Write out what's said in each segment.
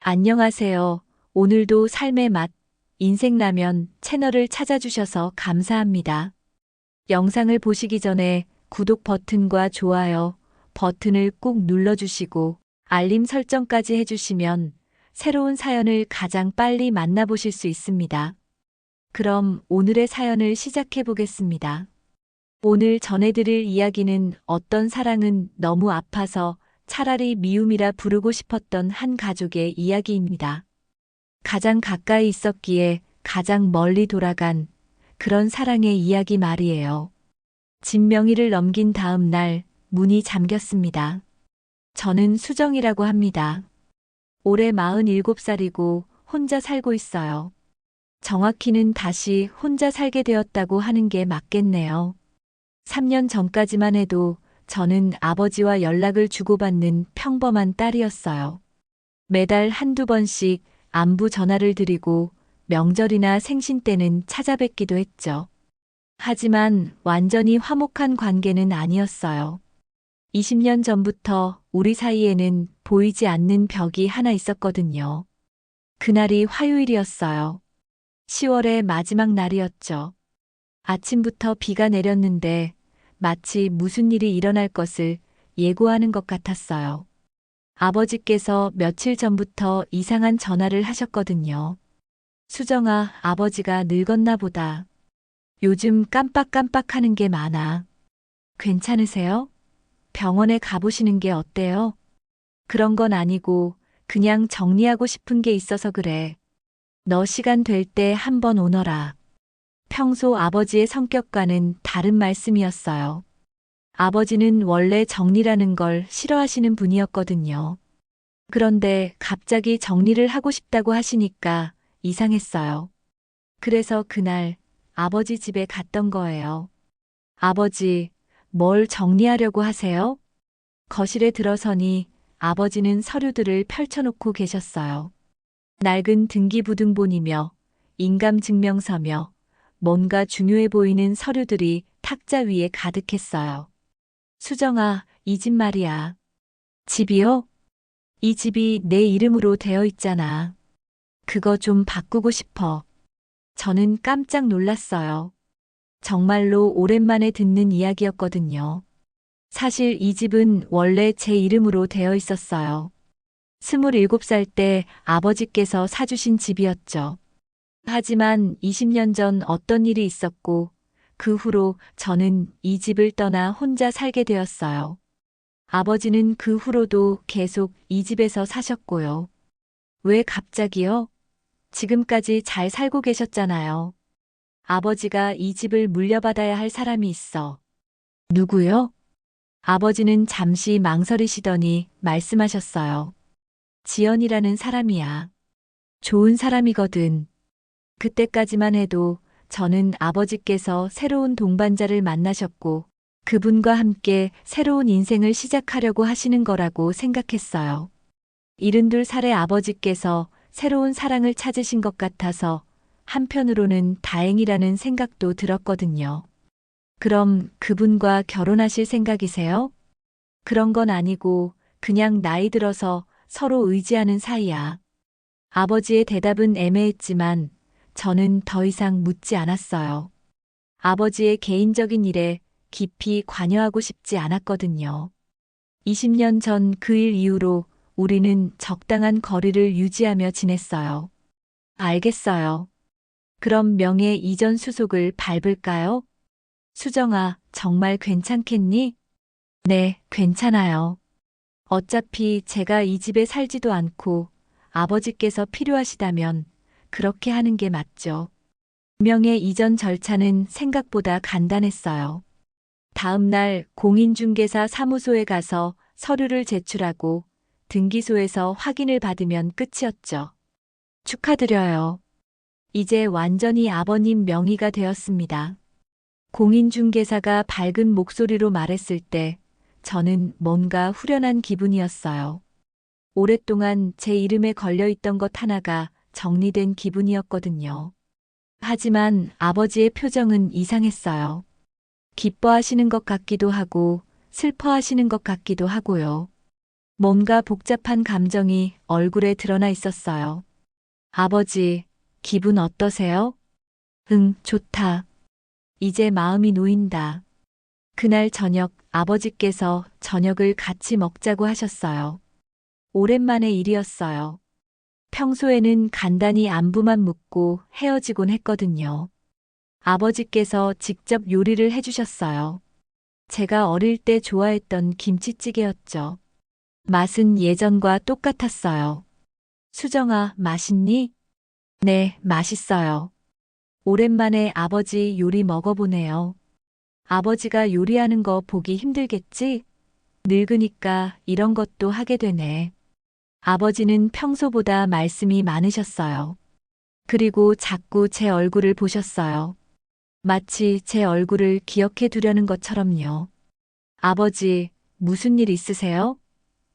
안녕하세요. 오늘도 삶의 맛, 인생라면 채널을 찾아주셔서 감사합니다. 영상을 보시기 전에 구독 버튼과 좋아요 버튼을 꾹 눌러주시고 알림 설정까지 해주시면 새로운 사연을 가장 빨리 만나보실 수 있습니다. 그럼 오늘의 사연을 시작해 보겠습니다. 오늘 전해드릴 이야기는 어떤 사랑은 너무 아파서 차라리 미움이라 부르고 싶었던 한 가족의 이야기입니다. 가장 가까이 있었기에 가장 멀리 돌아간 그런 사랑의 이야기 말이에요. 집 명의를 넘긴 다음 날 문이 잠겼습니다. 저는 수정이라고 합니다. 올해 47살이고 혼자 살고 있어요. 정확히는 다시 혼자 살게 되었다고 하는 게 맞겠네요. 3년 전까지만 해도 저는 아버지와 연락을 주고받는 평범한 딸이었어요. 매달 한두 번씩 안부 전화를 드리고 명절이나 생신 때는 찾아뵙기도 했죠. 하지만 완전히 화목한 관계는 아니었어요. 20년 전부터 우리 사이에는 보이지 않는 벽이 하나 있었거든요. 그날이 화요일이었어요. 10월의 마지막 날이었죠. 아침부터 비가 내렸는데 마치 무슨 일이 일어날 것을 예고하는 것 같았어요. 아버지께서 며칠 전부터 이상한 전화를 하셨거든요. 수정아, 아버지가 늙었나 보다. 요즘 깜빡깜빡하는 게 많아. 괜찮으세요? 병원에 가보시는 게 어때요? 그런 건 아니고 그냥 정리하고 싶은 게 있어서 그래. 너 시간 될 때 한번 오너라. 평소 아버지의 성격과는 다른 말씀이었어요. 아버지는 원래 정리라는 걸 싫어하시는 분이었거든요. 그런데 갑자기 정리를 하고 싶다고 하시니까 이상했어요. 그래서 그날 아버지 집에 갔던 거예요. 아버지, 뭘 정리하려고 하세요? 거실에 들어서니 아버지는 서류들을 펼쳐놓고 계셨어요. 낡은 등기부등본이며 인감증명서며 뭔가 중요해 보이는 서류들이 탁자 위에 가득했어요. 수정아, 이 집 말이야. 집이요? 이 집이 내 이름으로 되어 있잖아. 그거 좀 바꾸고 싶어. 저는 깜짝 놀랐어요. 정말로 오랜만에 듣는 이야기였거든요. 사실 이 집은 원래 제 이름으로 되어 있었어요. 27살 때 아버지께서 사주신 집이었죠. 하지만 20년 전 어떤 일이 있었고 그 후로 저는 이 집을 떠나 혼자 살게 되었어요. 아버지는 그 후로도 계속 이 집에서 사셨고요. 왜 갑자기요? 지금까지 잘 살고 계셨잖아요. 아버지가 이 집을 물려받아야 할 사람이 있어. 누구요? 아버지는 잠시 망설이시더니 말씀하셨어요. 지연이라는 사람이야. 좋은 사람이거든. 그때까지만 해도 저는 아버지께서 새로운 동반자를 만나셨고 그분과 함께 새로운 인생을 시작하려고 하시는 거라고 생각했어요. 72살의 아버지께서 새로운 사랑을 찾으신 것 같아서 한편으로는 다행이라는 생각도 들었거든요. 그럼 그분과 결혼하실 생각이세요? 그런 건 아니고 그냥 나이 들어서 서로 의지하는 사이야. 아버지의 대답은 애매했지만 저는 더 이상 묻지 않았어요. 아버지의 개인적인 일에 깊이 관여하고 싶지 않았거든요. 20년 전 그 일 이후로 우리는 적당한 거리를 유지하며 지냈어요. 알겠어요. 그럼 명예 이전 수속을 밟을까요? 수정아, 정말 괜찮겠니? 네, 괜찮아요. 어차피 제가 이 집에 살지도 않고 아버지께서 필요하시다면 그렇게 하는 게 맞죠. 명예 이전 절차는 생각보다 간단했어요. 다음 날 공인중개사 사무소에 가서 서류를 제출하고 등기소에서 확인을 받으면 끝이었죠. 축하드려요. 이제 완전히 아버님 명의가 되었습니다. 공인중개사가 밝은 목소리로 말했을 때 저는 뭔가 후련한 기분이었어요. 오랫동안 제 이름에 걸려있던 것 하나가 정리된 기분이었거든요. 하지만 아버지의 표정은 이상했어요. 기뻐하시는 것 같기도 하고 슬퍼하시는 것 같기도 하고요. 뭔가 복잡한 감정이 얼굴에 드러나 있었어요. 아버지, 기분 어떠세요? 응, 좋다. 이제 마음이 놓인다. 그날 저녁 아버지께서 저녁을 같이 먹자고 하셨어요. 오랜만의 일이었어요. 평소에는 간단히 안부만 묻고 헤어지곤 했거든요. 아버지께서 직접 요리를 해주셨어요. 제가 어릴 때 좋아했던 김치찌개였죠. 맛은 예전과 똑같았어요. 수정아, 맛있니? 네, 맛있어요. 오랜만에 아버지 요리 먹어보네요. 아버지가 요리하는 거 보기 힘들겠지? 늙으니까 이런 것도 하게 되네. 아버지는 평소보다 말씀이 많으셨어요. 그리고 자꾸 제 얼굴을 보셨어요. 마치 제 얼굴을 기억해 두려는 것처럼요. 아버지, 무슨 일 있으세요?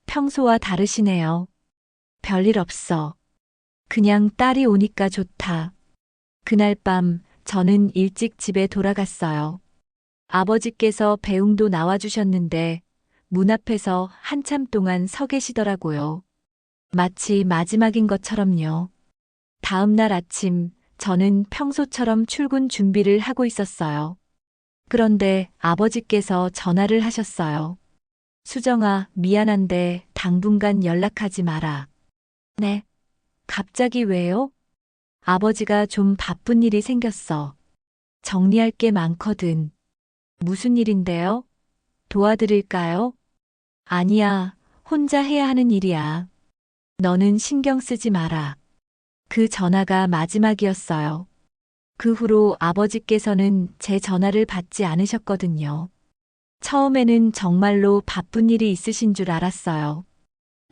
평소와 다르시네요. 별일 없어. 그냥 딸이 오니까 좋다. 그날 밤 저는 일찍 집에 돌아갔어요. 아버지께서 배웅도 나와주셨는데 문 앞에서 한참 동안 서 계시더라고요. 마치 마지막인 것처럼요. 다음 날 아침 저는 평소처럼 출근 준비를 하고 있었어요. 그런데 아버지께서 전화를 하셨어요. 수정아, 미안한데 당분간 연락하지 마라. 네. 갑자기 왜요? 아버지가 좀 바쁜 일이 생겼어. 정리할 게 많거든. 무슨 일인데요? 도와드릴까요? 아니야, 혼자 해야 하는 일이야. 너는 신경 쓰지 마라. 그 전화가 마지막이었어요. 그 후로 아버지께서는 제 전화를 받지 않으셨거든요. 처음에는 정말로 바쁜 일이 있으신 줄 알았어요.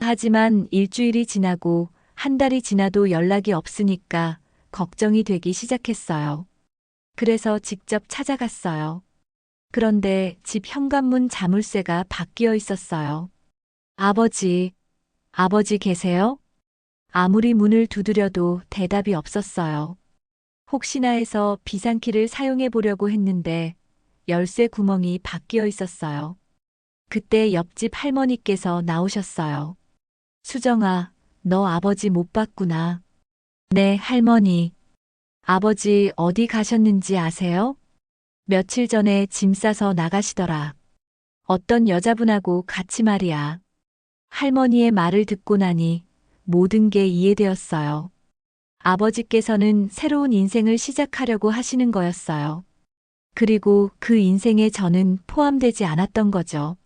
하지만 일주일이 지나고 한 달이 지나도 연락이 없으니까 걱정이 되기 시작했어요. 그래서 직접 찾아갔어요. 그런데 집 현관문 자물쇠가 바뀌어 있었어요. 아버지, 아버지 계세요? 아무리 문을 두드려도 대답이 없었어요. 혹시나 해서 비상키를 사용해 보려고 했는데 열쇠 구멍이 바뀌어 있었어요. 그때 옆집 할머니께서 나오셨어요. 수정아, 너 아버지 못 봤구나. 네, 할머니. 아버지 어디 가셨는지 아세요? 며칠 전에 짐 싸서 나가시더라. 어떤 여자분하고 같이 말이야. 할머니의 말을 듣고 나니 모든 게 이해되었어요. 아버지께서는 새로운 인생을 시작하려고 하시는 거였어요. 그리고 그 인생에 저는 포함되지 않았던 거죠.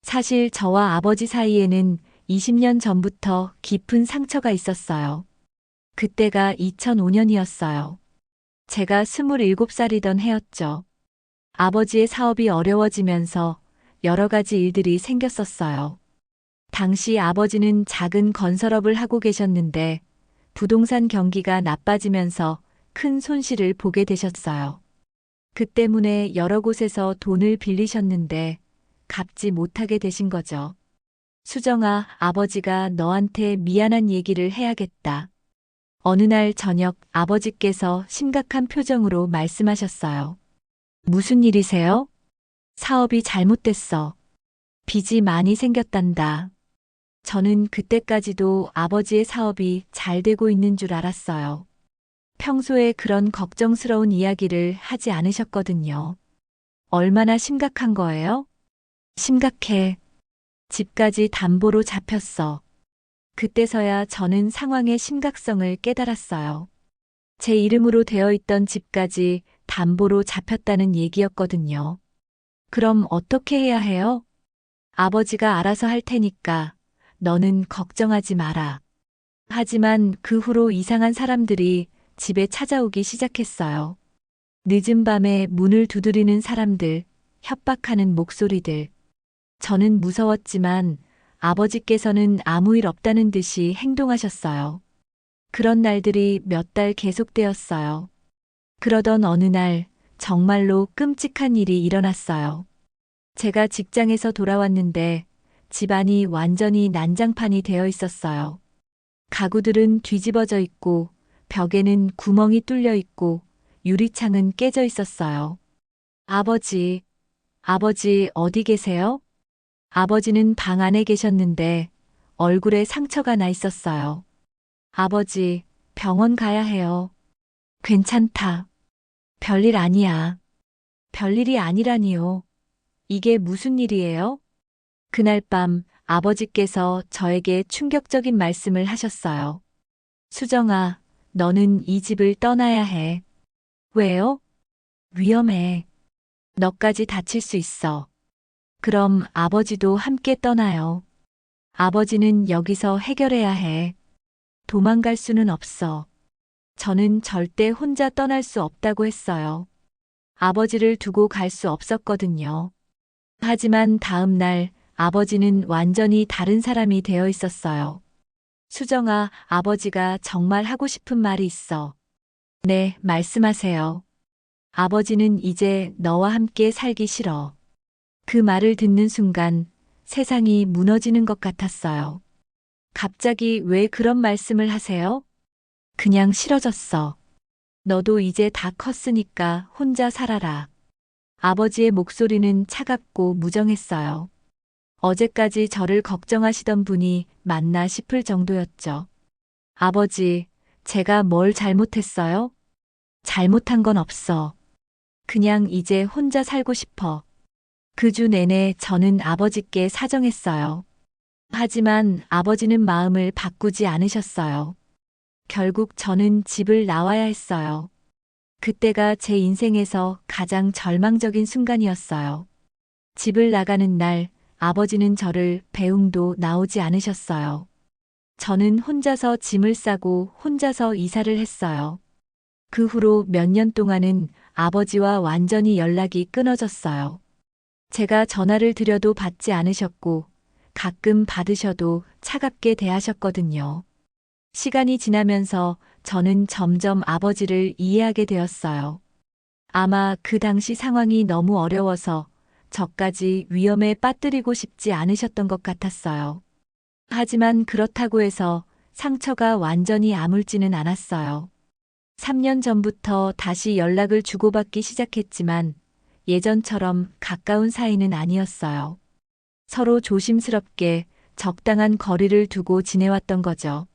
사실 저와 아버지 사이에는 20년 전부터 깊은 상처가 있었어요. 그때가 2005년이었어요. 제가 27살이던 해였죠. 아버지의 사업이 어려워지면서 여러 가지 일들이 생겼었어요. 당시 아버지는 작은 건설업을 하고 계셨는데 부동산 경기가 나빠지면서 큰 손실을 보게 되셨어요. 그 때문에 여러 곳에서 돈을 빌리셨는데 갚지 못하게 되신 거죠. 수정아, 아버지가 너한테 미안한 얘기를 해야겠다. 어느 날 저녁 아버지께서 심각한 표정으로 말씀하셨어요. 무슨 일이세요? 사업이 잘못됐어. 빚이 많이 생겼단다. 저는 그때까지도 아버지의 사업이 잘 되고 있는 줄 알았어요. 평소에 그런 걱정스러운 이야기를 하지 않으셨거든요. 얼마나 심각한 거예요? 심각해. 집까지 담보로 잡혔어. 그때서야 저는 상황의 심각성을 깨달았어요. 제 이름으로 되어 있던 집까지 담보로 잡혔다는 얘기였거든요. 그럼 어떻게 해야 해요? 아버지가 알아서 할 테니까 너는 걱정하지 마라. 하지만 그 후로 이상한 사람들이 집에 찾아오기 시작했어요. 늦은 밤에 문을 두드리는 사람들, 협박하는 목소리들. 저는 무서웠지만 아버지께서는 아무 일 없다는 듯이 행동하셨어요. 그런 날들이 몇 달 계속되었어요. 그러던 어느 날 정말로 끔찍한 일이 일어났어요. 제가 직장에서 돌아왔는데 집안이 완전히 난장판이 되어 있었어요. 가구들은 뒤집어져 있고 벽에는 구멍이 뚫려 있고 유리창은 깨져 있었어요. 아버지, 아버지 어디 계세요? 아버지는 방 안에 계셨는데 얼굴에 상처가 나 있었어요. 아버지, 병원 가야 해요. 괜찮다. 별일 아니야. 별일이 아니라니요. 이게 무슨 일이에요? 그날 밤 아버지께서 저에게 충격적인 말씀을 하셨어요. 수정아, 너는 이 집을 떠나야 해. 왜요? 위험해. 너까지 다칠 수 있어. 그럼 아버지도 함께 떠나요. 아버지는 여기서 해결해야 해. 도망갈 수는 없어. 저는 절대 혼자 떠날 수 없다고 했어요. 아버지를 두고 갈 수 없었거든요. 하지만 다음 날 아버지는 완전히 다른 사람이 되어 있었어요. 수정아, 아버지가 정말 하고 싶은 말이 있어. 네, 말씀하세요. 아버지는 이제 너와 함께 살기 싫어. 그 말을 듣는 순간 세상이 무너지는 것 같았어요. 갑자기 왜 그런 말씀을 하세요? 그냥 싫어졌어. 너도 이제 다 컸으니까 혼자 살아라. 아버지의 목소리는 차갑고 무정했어요. 어제까지 저를 걱정하시던 분이 맞나 싶을 정도였죠. 아버지, 제가 뭘 잘못했어요? 잘못한 건 없어. 그냥 이제 혼자 살고 싶어. 그 주 내내 저는 아버지께 사정했어요. 하지만 아버지는 마음을 바꾸지 않으셨어요. 결국 저는 집을 나와야 했어요. 그때가 제 인생에서 가장 절망적인 순간이었어요. 집을 나가는 날 아버지는 저를 배웅도 나오지 않으셨어요. 저는 혼자서 짐을 싸고 혼자서 이사를 했어요. 그 후로 몇 년 동안은 아버지와 완전히 연락이 끊어졌어요. 제가 전화를 드려도 받지 않으셨고 가끔 받으셔도 차갑게 대하셨거든요. 시간이 지나면서 저는 점점 아버지를 이해하게 되었어요. 아마 그 당시 상황이 너무 어려워서 저까지 위험에 빠뜨리고 싶지 않으셨던 것 같았어요. 하지만 그렇다고 해서 상처가 완전히 아물지는 않았어요. 3년 전부터 다시 연락을 주고받기 시작했지만 예전처럼 가까운 사이는 아니었어요. 서로 조심스럽게 적당한 거리를 두고 지내왔던 거죠.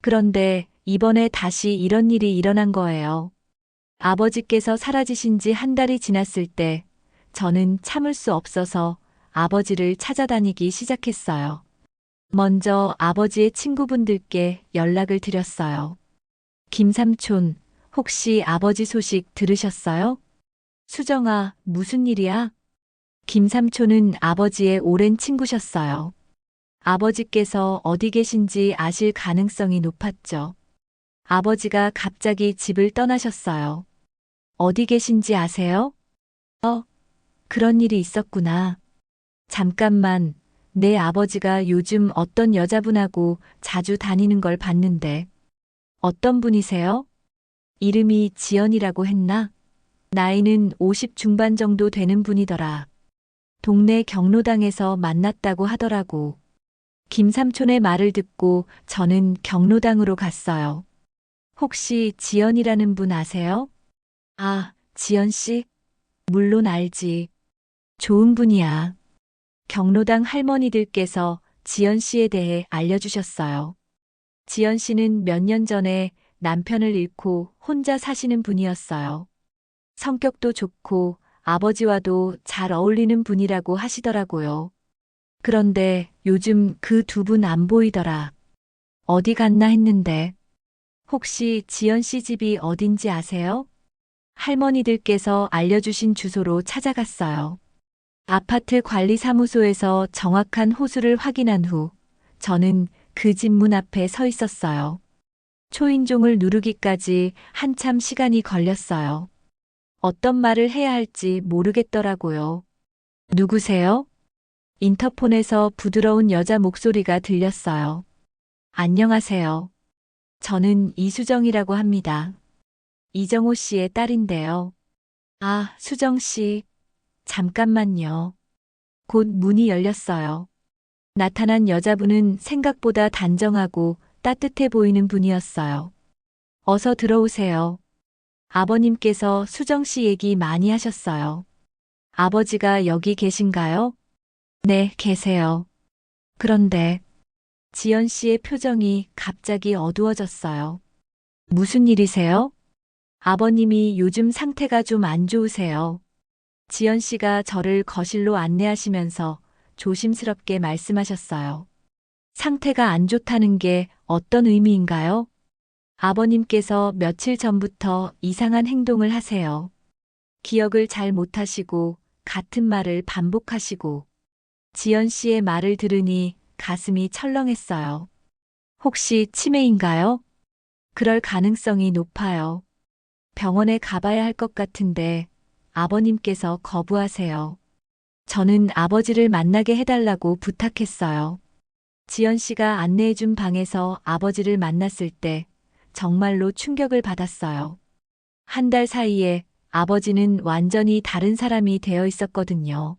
그런데 이번에 다시 이런 일이 일어난 거예요. 아버지께서 사라지신 지 한 달이 지났을 때 저는 참을 수 없어서 아버지를 찾아다니기 시작했어요. 먼저 아버지의 친구분들께 연락을 드렸어요. 김삼촌, 혹시 아버지 소식 들으셨어요? 수정아, 무슨 일이야? 김삼촌은 아버지의 오랜 친구셨어요. 아버지께서 어디 계신지 아실 가능성이 높았죠. 아버지가 갑자기 집을 떠나셨어요. 어디 계신지 아세요? 그런 일이 있었구나. 잠깐만, 내 아버지가 요즘 어떤 여자분하고 자주 다니는 걸 봤는데. 어떤 분이세요? 이름이 지연이라고 했나? 나이는 50 중반 정도 되는 분이더라. 동네 경로당에서 만났다고 하더라고. 김삼촌의 말을 듣고 저는 경로당으로 갔어요. 혹시 지연이라는 분 아세요? 아, 지연 씨? 물론 알지. 좋은 분이야. 경로당 할머니들께서 지연 씨에 대해 알려주셨어요. 지연 씨는 몇 년 전에 남편을 잃고 혼자 사시는 분이었어요. 성격도 좋고 아버지와도 잘 어울리는 분이라고 하시더라고요. 그런데 요즘 그 두 분 안 보이더라. 어디 갔나 했는데. 혹시 지연 씨 집이 어딘지 아세요? 할머니들께서 알려주신 주소로 찾아갔어요. 아파트 관리사무소에서 정확한 호수를 확인한 후 저는 그 집 문 앞에 서 있었어요. 초인종을 누르기까지 한참 시간이 걸렸어요. 어떤 말을 해야 할지 모르겠더라고요. 누구세요? 인터폰에서 부드러운 여자 목소리가 들렸어요. 안녕하세요. 저는 이수정이라고 합니다. 이정호 씨의 딸인데요. 아, 수정 씨. 잠깐만요. 곧 문이 열렸어요. 나타난 여자분은 생각보다 단정하고 따뜻해 보이는 분이었어요. 어서 들어오세요. 아버님께서 수정 씨 얘기 많이 하셨어요. 아버지가 여기 계신가요? 네, 계세요. 그런데 지연 씨의 표정이 갑자기 어두워졌어요. 무슨 일이세요? 아버님이 요즘 상태가 좀 안 좋으세요. 지연 씨가 저를 거실로 안내하시면서 조심스럽게 말씀하셨어요. 상태가 안 좋다는 게 어떤 의미인가요? 아버님께서 며칠 전부터 이상한 행동을 하세요. 기억을 잘 못하시고 같은 말을 반복하시고 지연 씨의 말을 들으니 가슴이 철렁했어요. 혹시 치매인가요? 그럴 가능성이 높아요. 병원에 가봐야 할 것 같은데 아버님께서 거부하세요. 저는 아버지를 만나게 해달라고 부탁했어요. 지연 씨가 안내해준 방에서 아버지를 만났을 때 정말로 충격을 받았어요. 한 달 사이에 아버지는 완전히 다른 사람이 되어 있었거든요.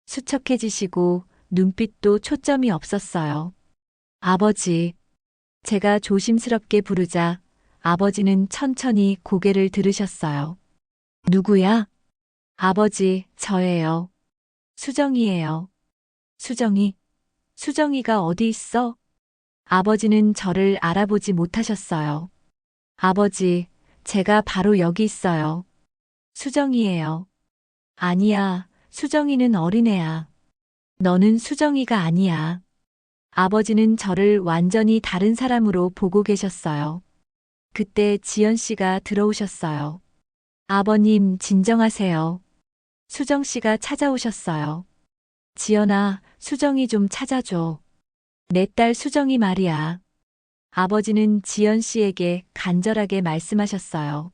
수척해지시고 눈빛도 초점이 없었어요. 아버지, 제가 조심스럽게 부르자 아버지는 천천히 고개를 들으셨어요. 누구야? 아버지, 저예요. 수정이에요. 수정이? 수정이가 어디 있어? 아버지는 저를 알아보지 못하셨어요. 아버지, 제가 바로 여기 있어요. 수정이에요. 아니야, 수정이는 어린애야. 너는 수정이가 아니야. 아버지는 저를 완전히 다른 사람으로 보고 계셨어요. 그때 지연 씨가 들어오셨어요. 아버님, 진정하세요. 수정 씨가 찾아오셨어요. 지연아, 수정이 좀 찾아줘. 내 딸 수정이 말이야. 아버지는 지연 씨에게 간절하게 말씀하셨어요.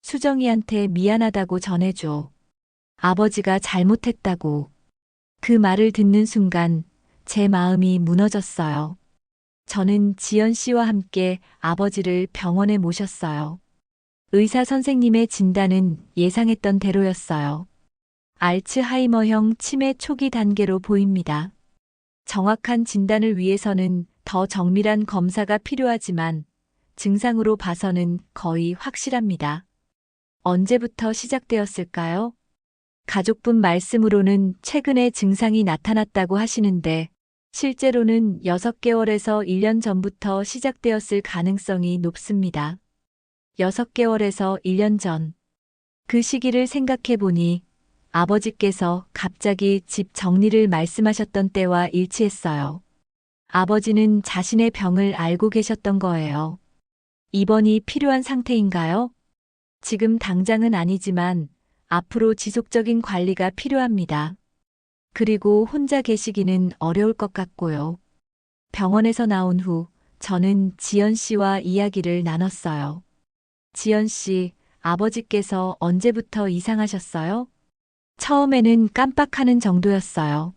수정이한테 미안하다고 전해줘. 아버지가 잘못했다고. 그 말을 듣는 순간 제 마음이 무너졌어요. 저는 지연 씨와 함께 아버지를 병원에 모셨어요. 의사 선생님의 진단은 예상했던 대로였어요. 알츠하이머형 치매 초기 단계로 보입니다. 정확한 진단을 위해서는 더 정밀한 검사가 필요하지만 증상으로 봐서는 거의 확실합니다. 언제부터 시작되었을까요? 가족분 말씀으로는 최근에 증상이 나타났다고 하시는데 실제로는 6개월에서 1년 전부터 시작되었을 가능성이 높습니다. 6개월에서 1년 전. 그 시기를 생각해 보니 아버지께서 갑자기 집 정리를 말씀하셨던 때와 일치했어요. 아버지는 자신의 병을 알고 계셨던 거예요. 입원이 필요한 상태인가요? 지금 당장은 아니지만 앞으로 지속적인 관리가 필요합니다. 그리고 혼자 계시기는 어려울 것 같고요. 병원에서 나온 후 저는 지연 씨와 이야기를 나눴어요. 지연 씨, 아버지께서 언제부터 이상하셨어요? 처음에는 깜빡하는 정도였어요.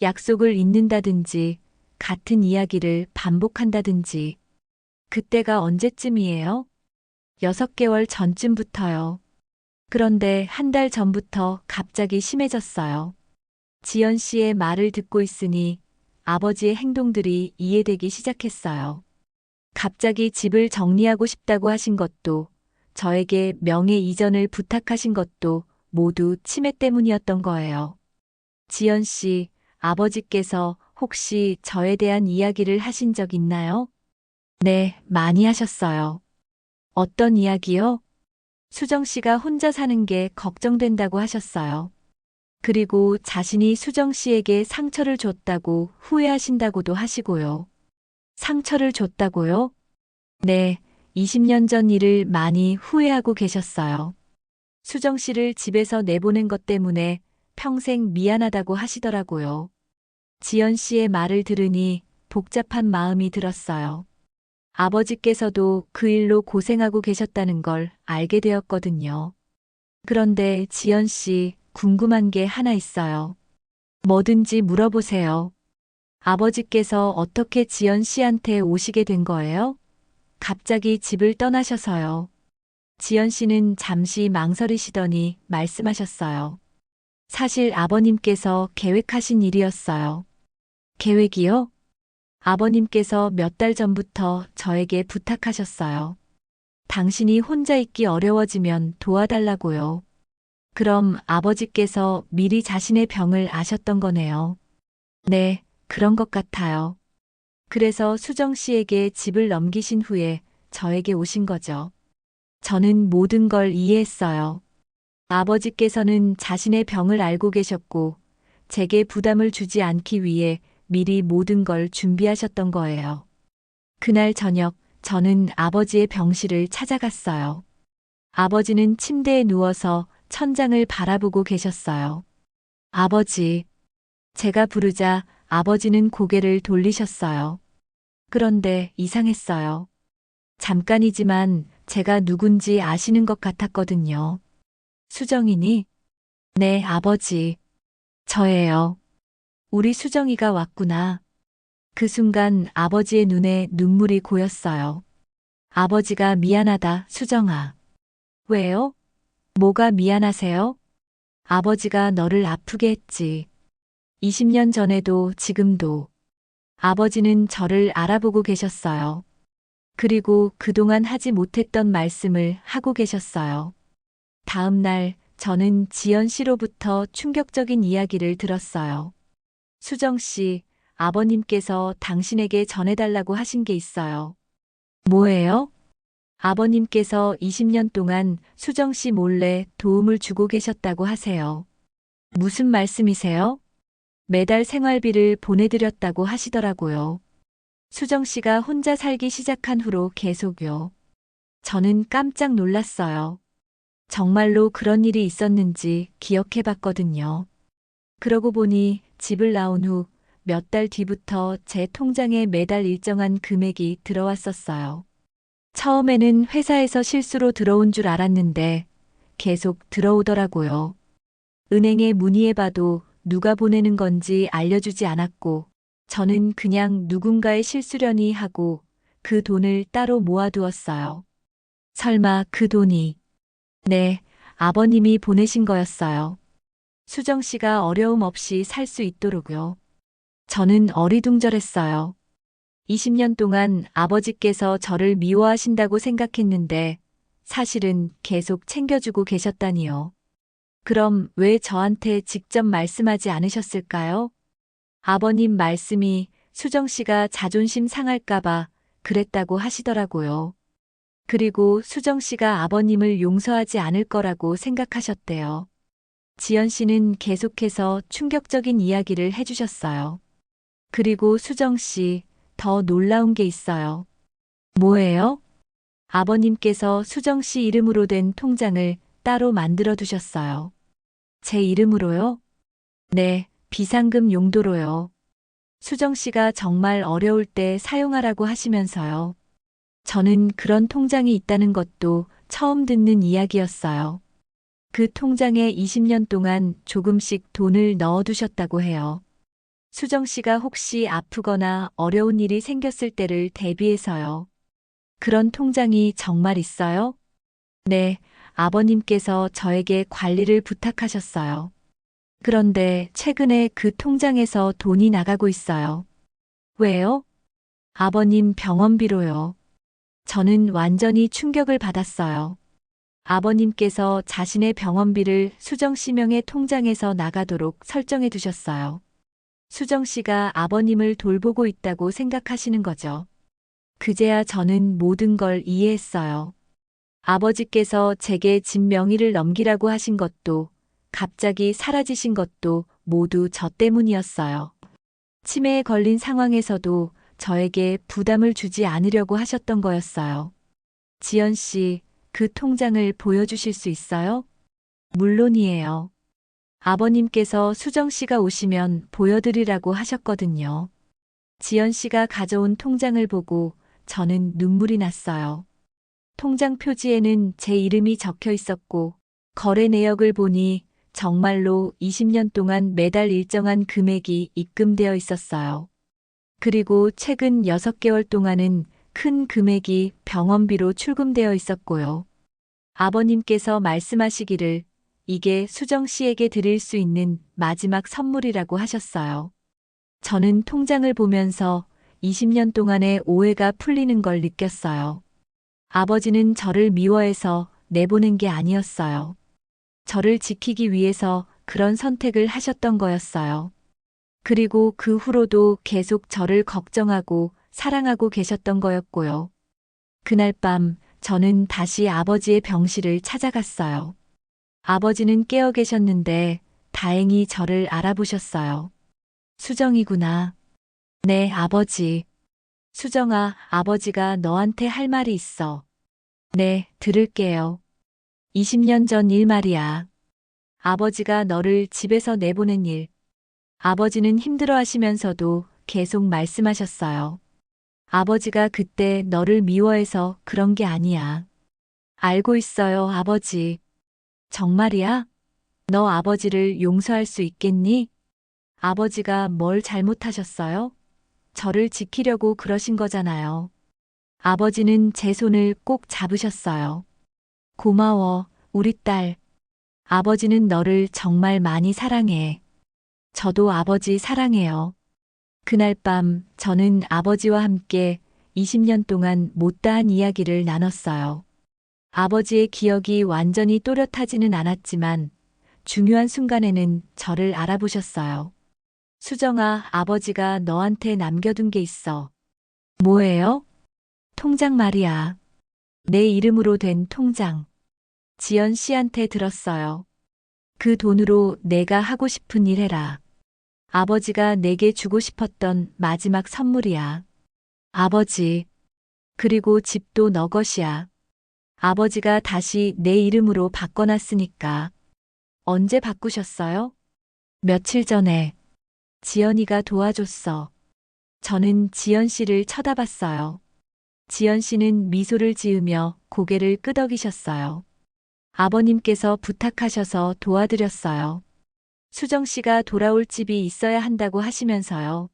약속을 잊는다든지 같은 이야기를 반복한다든지. 그때가 언제쯤이에요? 6개월 전쯤부터요. 그런데 한 달 전부터 갑자기 심해졌어요. 지연 씨의 말을 듣고 있으니 아버지의 행동들이 이해되기 시작했어요. 갑자기 집을 정리하고 싶다고 하신 것도, 저에게 명예 이전을 부탁하신 것도 모두 치매 때문이었던 거예요. 지연 씨, 아버지께서 혹시 저에 대한 이야기를 하신 적 있나요? 네, 많이 하셨어요. 어떤 이야기요? 수정 씨가 혼자 사는 게 걱정된다고 하셨어요. 그리고 자신이 수정 씨에게 상처를 줬다고 후회하신다고도 하시고요. 상처를 줬다고요? 네, 20년 전 일을 많이 후회하고 계셨어요. 수정 씨를 집에서 내보낸 것 때문에 평생 미안하다고 하시더라고요. 지연 씨의 말을 들으니 복잡한 마음이 들었어요. 아버지께서도 그 일로 고생하고 계셨다는 걸 알게 되었거든요. 그런데 지연 씨, 궁금한 게 하나 있어요. 뭐든지 물어보세요. 아버지께서 어떻게 지연 씨한테 오시게 된 거예요? 갑자기 집을 떠나셔서요. 지연 씨는 잠시 망설이시더니 말씀하셨어요. 사실 아버님께서 계획하신 일이었어요. 계획이요? 아버님께서 몇 달 전부터 저에게 부탁하셨어요. 당신이 혼자 있기 어려워지면 도와달라고요. 그럼 아버지께서 미리 자신의 병을 아셨던 거네요. 네, 그런 것 같아요. 그래서 수정 씨에게 집을 넘기신 후에 저에게 오신 거죠. 저는 모든 걸 이해했어요. 아버지께서는 자신의 병을 알고 계셨고, 제게 부담을 주지 않기 위해 미리 모든 걸 준비하셨던 거예요. 그날 저녁, 저는 아버지의 병실을 찾아갔어요. 아버지는 침대에 누워서 천장을 바라보고 계셨어요. 아버지, 제가 부르자 아버지는 고개를 돌리셨어요. 그런데 이상했어요. 잠깐이지만 제가 누군지 아시는 것 같았거든요. 수정이니? 네, 아버지. 저예요. 우리 수정이가 왔구나. 그 순간 아버지의 눈에 눈물이 고였어요. 아버지가 미안하다, 수정아. 왜요? 뭐가 미안하세요? 아버지가 너를 아프게 했지. 20년 전에도 지금도. 아버지는 저를 알아보고 계셨어요. 그리고 그동안 하지 못했던 말씀을 하고 계셨어요. 다음 날 저는 지연 씨로부터 충격적인 이야기를 들었어요. 수정 씨, 아버님께서 당신에게 전해달라고 하신 게 있어요. 뭐예요? 아버님께서 20년 동안 수정 씨 몰래 도움을 주고 계셨다고 하세요. 무슨 말씀이세요? 매달 생활비를 보내드렸다고 하시더라고요. 수정 씨가 혼자 살기 시작한 후로 계속요. 저는 깜짝 놀랐어요. 정말로 그런 일이 있었는지 기억해 봤거든요. 그러고 보니 집을 나온 후 몇 달 뒤부터 제 통장에 매달 일정한 금액이 들어왔었어요. 처음에는 회사에서 실수로 들어온 줄 알았는데 계속 들어오더라고요. 은행에 문의해봐도 누가 보내는 건지 알려주지 않았고 저는 그냥 누군가의 실수려니 하고 그 돈을 따로 모아두었어요. 설마 그 돈이 네, 아버님이 보내신 거였어요. 수정 씨가 어려움 없이 살 수 있도록요. 저는 어리둥절했어요. 20년 동안 아버지께서 저를 미워하신다고 생각했는데 사실은 계속 챙겨주고 계셨다니요. 그럼 왜 저한테 직접 말씀하지 않으셨을까요? 아버님 말씀이 수정 씨가 자존심 상할까봐 그랬다고 하시더라고요. 그리고 수정 씨가 아버님을 용서하지 않을 거라고 생각하셨대요. 지연 씨는 계속해서 충격적인 이야기를 해주셨어요. 그리고 수정 씨, 더 놀라운 게 있어요. 뭐예요? 아버님께서 수정 씨 이름으로 된 통장을 따로 만들어 두셨어요. 제 이름으로요? 네, 비상금 용도로요. 수정 씨가 정말 어려울 때 사용하라고 하시면서요. 저는 그런 통장이 있다는 것도 처음 듣는 이야기였어요. 그 통장에 20년 동안 조금씩 돈을 넣어두셨다고 해요. 수정 씨가 혹시 아프거나 어려운 일이 생겼을 때를 대비해서요. 그런 통장이 정말 있어요? 네, 아버님께서 저에게 관리를 부탁하셨어요. 그런데 최근에 그 통장에서 돈이 나가고 있어요. 왜요? 아버님 병원비로요. 저는 완전히 충격을 받았어요. 아버님께서 자신의 병원비를 수정 씨 명의 통장에서 나가도록 설정해 두셨어요. 수정 씨가 아버님을 돌보고 있다고 생각하시는 거죠. 그제야 저는 모든 걸 이해했어요. 아버지께서 제게 집 명의를 넘기라고 하신 것도 갑자기 사라지신 것도 모두 저 때문이었어요. 치매에 걸린 상황에서도 저에게 부담을 주지 않으려고 하셨던 거였어요. 지연 씨, 그 통장을 보여주실 수 있어요? 물론이에요. 아버님께서 수정 씨가 오시면 보여드리라고 하셨거든요. 지연 씨가 가져온 통장을 보고 저는 눈물이 났어요. 통장 표지에는 제 이름이 적혀 있었고 거래 내역을 보니 정말로 20년 동안 매달 일정한 금액이 입금되어 있었어요. 그리고 최근 6개월 동안은 큰 금액이 병원비로 출금되어 있었고요. 아버님께서 말씀하시기를 이게 수정 씨에게 드릴 수 있는 마지막 선물이라고 하셨어요. 저는 통장을 보면서 20년 동안의 오해가 풀리는 걸 느꼈어요. 아버지는 저를 미워해서 내보낸 게 아니었어요. 저를 지키기 위해서 그런 선택을 하셨던 거였어요. 그리고 그 후로도 계속 저를 걱정하고 사랑하고 계셨던 거였고요. 그날 밤 저는 다시 아버지의 병실을 찾아갔어요. 아버지는 깨어 계셨는데 다행히 저를 알아보셨어요. 수정이구나. 네, 아버지. 수정아, 아버지가 너한테 할 말이 있어. 네, 들을게요. 20년 전 일 말이야. 아버지가 너를 집에서 내보낸 일. 아버지는 힘들어 하시면서도 계속 말씀하셨어요. 아버지가 그때 너를 미워해서 그런 게 아니야. 알고 있어요, 아버지. 정말이야? 너 아버지를 용서할 수 있겠니? 아버지가 뭘 잘못하셨어요? 저를 지키려고 그러신 거잖아요. 아버지는 제 손을 꼭 잡으셨어요. 고마워, 우리 딸. 아버지는 너를 정말 많이 사랑해. 저도 아버지 사랑해요. 그날 밤 저는 아버지와 함께 20년 동안 못다한 이야기를 나눴어요. 아버지의 기억이 완전히 또렷하지는 않았지만 중요한 순간에는 저를 알아보셨어요. 수정아, 아버지가 너한테 남겨둔 게 있어. 뭐예요? 통장 말이야. 내 이름으로 된 통장. 지연 씨한테 들었어요. 그 돈으로 내가 하고 싶은 일 해라. 아버지가 내게 주고 싶었던 마지막 선물이야. 아버지. 그리고 집도 너 것이야. 아버지가 다시 내 이름으로 바꿔놨으니까. 언제 바꾸셨어요? 며칠 전에. 지연이가 도와줬어. 저는 지연 씨를 쳐다봤어요. 지연 씨는 미소를 지으며 고개를 끄덕이셨어요. 아버님께서 부탁하셔서 도와드렸어요. 수정 씨가 돌아올 집이 있어야 한다고 하시면서요.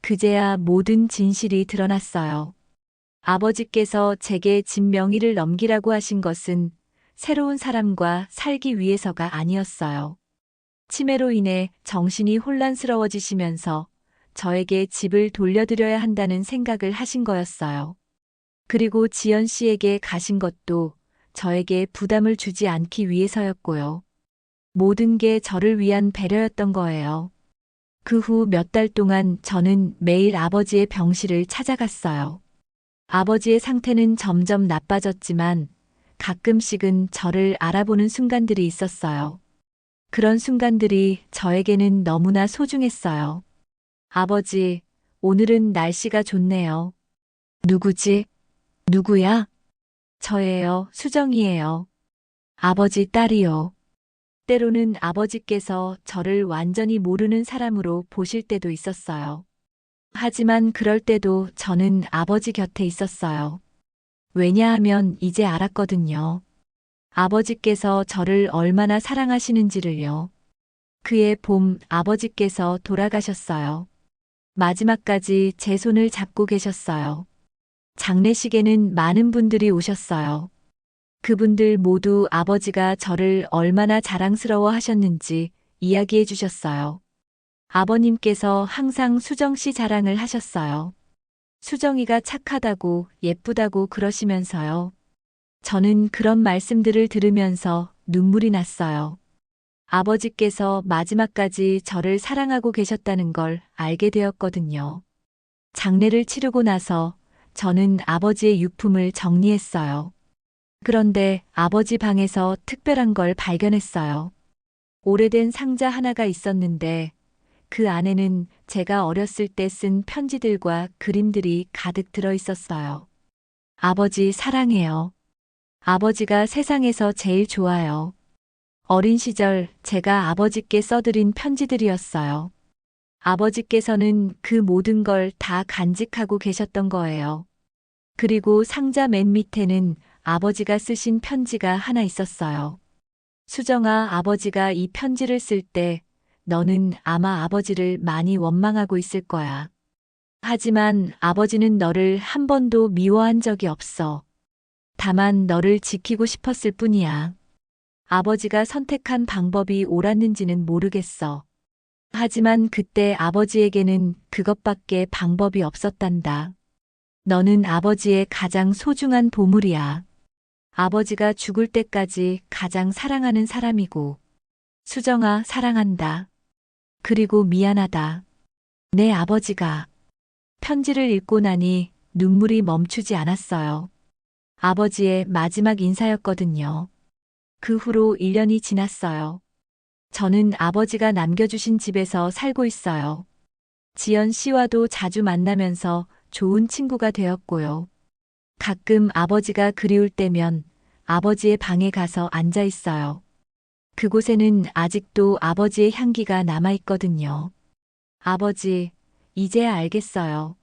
그제야 모든 진실이 드러났어요. 아버지께서 제게 집 명의를 넘기라고 하신 것은 새로운 사람과 살기 위해서가 아니었어요. 치매로 인해 정신이 혼란스러워지시면서 저에게 집을 돌려드려야 한다는 생각을 하신 거였어요. 그리고 지연 씨에게 가신 것도 저에게 부담을 주지 않기 위해서였고요. 모든 게 저를 위한 배려였던 거예요. 그 후 몇 달 동안 저는 매일 아버지의 병실을 찾아갔어요. 아버지의 상태는 점점 나빠졌지만 가끔씩은 저를 알아보는 순간들이 있었어요. 그런 순간들이 저에게는 너무나 소중했어요. 아버지, 오늘은 날씨가 좋네요. 누구지? 누구야? 저예요, 수정이에요. 아버지 딸이요. 때로는 아버지께서 저를 완전히 모르는 사람으로 보실 때도 있었어요. 하지만 그럴 때도 저는 아버지 곁에 있었어요. 왜냐하면 이제 알았거든요. 아버지께서 저를 얼마나 사랑하시는지를요. 그해 봄 아버지께서 돌아가셨어요. 마지막까지 제 손을 잡고 계셨어요. 장례식에는 많은 분들이 오셨어요. 그분들 모두 아버지가 저를 얼마나 자랑스러워 하셨는지 이야기해 주셨어요. 아버님께서 항상 수정 씨 자랑을 하셨어요. 수정이가 착하다고 예쁘다고 그러시면서요. 저는 그런 말씀들을 들으면서 눈물이 났어요. 아버지께서 마지막까지 저를 사랑하고 계셨다는 걸 알게 되었거든요. 장례를 치르고 나서 저는 아버지의 유품을 정리했어요. 그런데 아버지 방에서 특별한 걸 발견했어요. 오래된 상자 하나가 있었는데 그 안에는 제가 어렸을 때 쓴 편지들과 그림들이 가득 들어 있었어요. 아버지 사랑해요. 아버지가 세상에서 제일 좋아요. 어린 시절 제가 아버지께 써드린 편지들이었어요. 아버지께서는 그 모든 걸 다 간직하고 계셨던 거예요. 그리고 상자 맨 밑에는 아버지가 쓰신 편지가 하나 있었어요. 수정아, 아버지가 이 편지를 쓸 때 너는 아마 아버지를 많이 원망하고 있을 거야. 하지만 아버지는 너를 한 번도 미워한 적이 없어. 다만 너를 지키고 싶었을 뿐이야. 아버지가 선택한 방법이 옳았는지는 모르겠어. 하지만 그때 아버지에게는 그것밖에 방법이 없었단다. 너는 아버지의 가장 소중한 보물이야. 아버지가 죽을 때까지 가장 사랑하는 사람이고. 수정아, 사랑한다. 그리고 미안하다. 내 아버지가 편지를 읽고 나니 눈물이 멈추지 않았어요. 아버지의 마지막 인사였거든요. 그 후로 1년이 지났어요. 저는 아버지가 남겨주신 집에서 살고 있어요. 지연 씨와도 자주 만나면서 좋은 친구가 되었고요. 가끔 아버지가 그리울 때면 아버지의 방에 가서 앉아 있어요. 그곳에는 아직도 아버지의 향기가 남아 있거든요. 아버지, 이제야 알겠어요.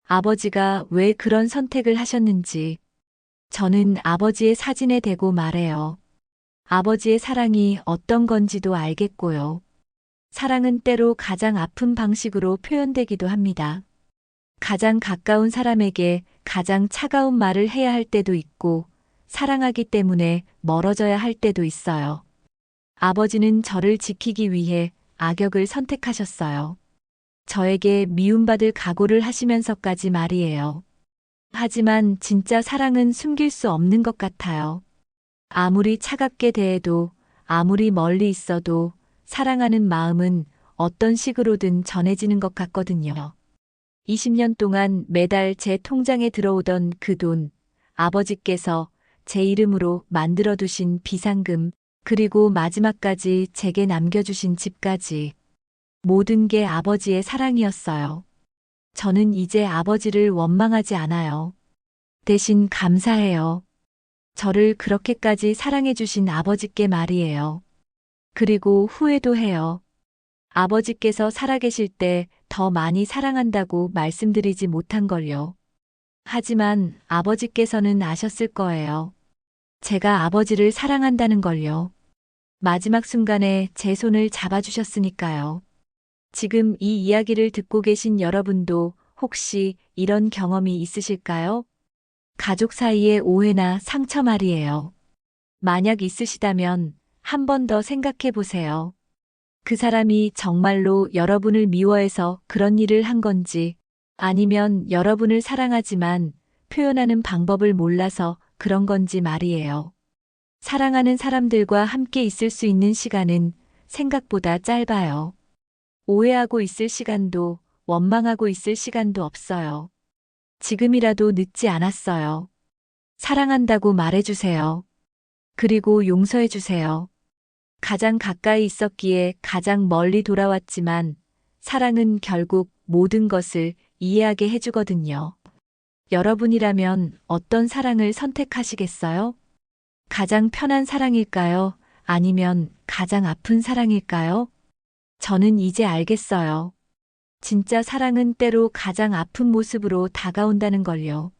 아버지가 왜 그런 선택을 하셨는지. 저는 아버지의 사진에 대고 말해요. 아버지의 사랑이 어떤 건지도 알겠고요. 사랑은 때로 가장 아픈 방식으로 표현되기도 합니다. 가장 가까운 사람에게 가장 차가운 말을 해야 할 때도 있고, 사랑하기 때문에 멀어져야 할 때도 있어요. 아버지는 저를 지키기 위해 악역을 선택하셨어요. 저에게 미움받을 각오를 하시면서까지 말이에요. 하지만 진짜 사랑은 숨길 수 없는 것 같아요. 아무리 차갑게 대해도, 아무리 멀리 있어도 사랑하는 마음은 어떤 식으로든 전해지는 것 같거든요. 20년 동안 매달 제 통장에 들어오던 그 돈, 아버지께서 제 이름으로 만들어두신 비상금, 그리고 마지막까지 제게 남겨주신 집까지. 모든 게 아버지의 사랑이었어요. 저는 이제 아버지를 원망하지 않아요. 대신 감사해요. 저를 그렇게까지 사랑해주신 아버지께 말이에요. 그리고 후회도 해요. 아버지께서 살아계실 때 더 많이 사랑한다고 말씀드리지 못한 걸요. 하지만 아버지께서는 아셨을 거예요. 제가 아버지를 사랑한다는 걸요. 마지막 순간에 제 손을 잡아주셨으니까요. 지금 이 이야기를 듣고 계신 여러분도 혹시 이런 경험이 있으실까요? 가족 사이의 오해나 상처 말이에요. 만약 있으시다면 한 번 더 생각해 보세요. 그 사람이 정말로 여러분을 미워해서 그런 일을 한 건지, 아니면 여러분을 사랑하지만 표현하는 방법을 몰라서 그런 건지 말이에요. 사랑하는 사람들과 함께 있을 수 있는 시간은 생각보다 짧아요. 오해하고 있을 시간도, 원망하고 있을 시간도 없어요. 지금이라도 늦지 않았어요. 사랑한다고 말해주세요. 그리고 용서해주세요. 가장 가까이 있었기에 가장 멀리 돌아왔지만 사랑은 결국 모든 것을 이해하게 해주거든요. 여러분이라면 어떤 사랑을 선택하시겠어요? 가장 편한 사랑일까요? 아니면 가장 아픈 사랑일까요? 저는 이제 알겠어요. 진짜 사랑은 때로 가장 아픈 모습으로 다가온다는 걸요.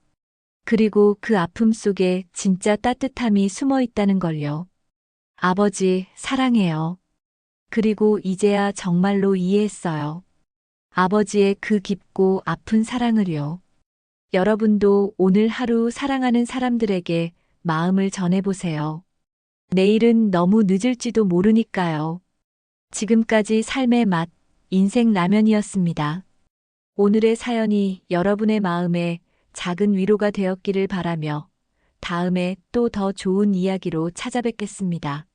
그리고 그 아픔 속에 진짜 따뜻함이 숨어 있다는 걸요. 아버지, 사랑해요. 그리고 이제야 정말로 이해했어요. 아버지의 그 깊고 아픈 사랑을요. 여러분도 오늘 하루 사랑하는 사람들에게 마음을 전해보세요. 내일은 너무 늦을지도 모르니까요. 지금까지 삶의 맛, 인생 라면이었습니다. 오늘의 사연이 여러분의 마음에 작은 위로가 되었기를 바라며 다음에 또 더 좋은 이야기로 찾아뵙겠습니다.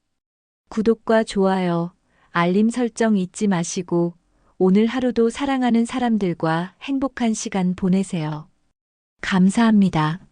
구독과 좋아요, 알림 설정 잊지 마시고 오늘 하루도 사랑하는 사람들과 행복한 시간 보내세요. 감사합니다.